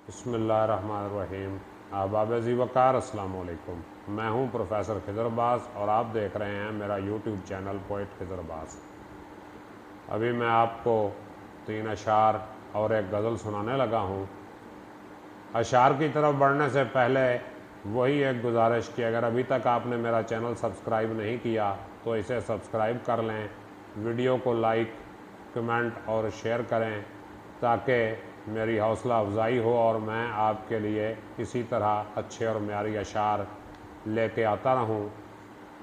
बिस्मिल्लाहिर्रहमानिर्रहीम। अहबाब ज़ीवकार अस्सलाम वालेकुम। मैं हूं प्रोफेसर खिज़र अब्बास और आप देख रहे हैं मेरा YouTube channel poet Khizar Abbas. अभी मैं आपको 3 अशार और एक गज़ल सुनाने लगा हूं। अशार की तरफ बढ़ने से पहले वही एक गुजारिश कि अगर अभी तक आपने मेरा चैनल सब्सक्राइब नहीं किया तो इसे सब्सक्राइब कर लें, वीडियो को लाइक, कमेंट और शेयर करें ताकि मेरी हौसला अफजाई हो और मैं आपके लिए इसी तरह अच्छे और म्यारी अशार लेके आता रहूं।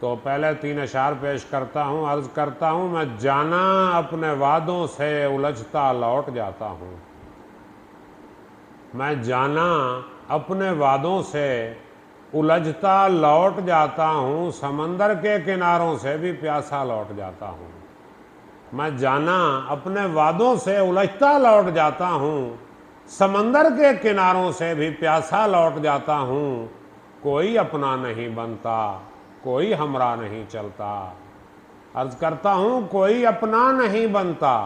तो पहले 3 अशार पेश करता हूं। अर्ज़ करता हूं, मैं जाना अपने वादों से उलझता लौट जाता हूं। मैं जाना अपने वादों से उलझता लौट जाता हूं, समंदर के किनारों से भी प्यासा लौट जाता हूं। मैं जाना अपने वादों से उलझता लौट जाता हूं, समंदर के किनारों से भी प्यासा लौट जाता हूं। कोई अपना नहीं बनता, कोई हमरा नहीं चलता। अर्ज करता हूं, कोई अपना नहीं बनता,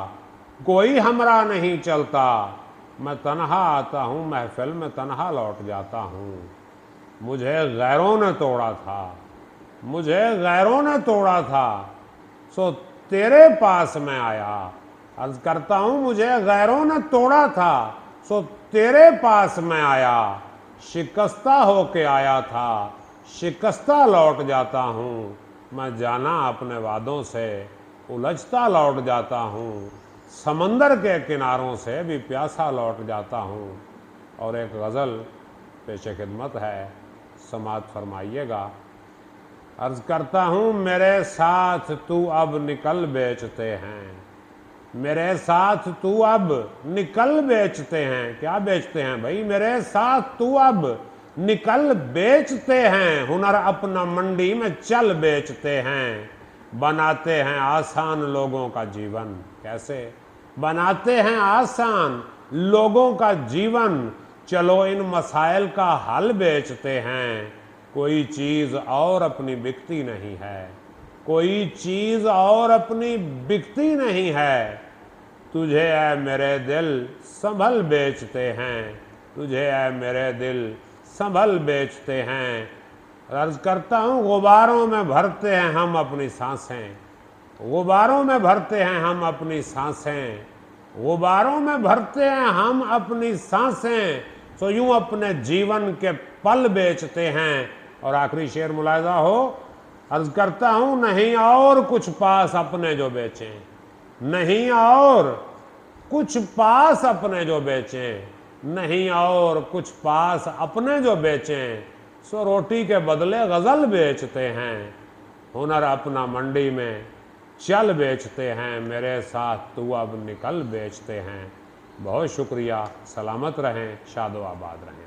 कोई हमरा नहीं चलता। मैं तन्हा आता हूं, महफिल में तन्हा लौट जाता हूं। मुझे गैरों ने तोड़ा था, मुझे गैरों ने तोड़ा था, सो तेरे पास मैं आया। अर्ज करता हूं, मुझे गैरों ने तोड़ा था, सो तेरे पास मैं आया। शिकस्ता होके आया था, शिकस्ता लौट जाता हूं। मैं जाना अपने वादों से उलझता लौट जाता हूं, समंदर के किनारों से भी प्यासा लौट जाता हूं। और एक गज़ल पेश खिदमत है, समात फरमाइएगा। अर्ज करता हूं, मेरे साथ तू अब निकल बेचते हैं, मेरे साथ तू अब निकल बेचते हैं। क्या बेचते हैं भाई? मेरे साथ तू अब निकल बेचते हैं। हुनर अपना मंडी में चल बेचते हैं। बनाते हैं आसान लोगों का जीवन। कैसे बनाते हैं आसान लोगों का जीवन? चलो इन मसाइल का हल बेचते हैं। कोई चीज़ और अपनी बिकती नहीं है, कोई चीज़ और अपनी बिकती नहीं है। तुझे ऐ मेरे दिल संभल बेचते हैं, तुझे ऐ मेरे दिल संभल बेचते हैं। अर्ज करता हूँ, गुबारों में भरते हैं हम अपनी सांसें, गुबारों में भरते हैं हम अपनी सांसें, गुबारों में भरते हैं हम अपनी सांसें। तो यूं अपने जीवन के पल बेचते हैं। और आखिरी शेर मुलाहिजा हो। अर्ज करता हूं, नहीं और कुछ पास अपने जो बेचें, नहीं और कुछ पास अपने जो बेचें, नहीं और कुछ पास अपने जो बेचें। सो रोटी के बदले गज़ल बेचते हैं। हुनर अपना मंडी में चल बेचते हैं। मेरे साथ तू अब निकल बेचते हैं। बहुत शुक्रिया। सलामत रहें, शादो आबाद रहें।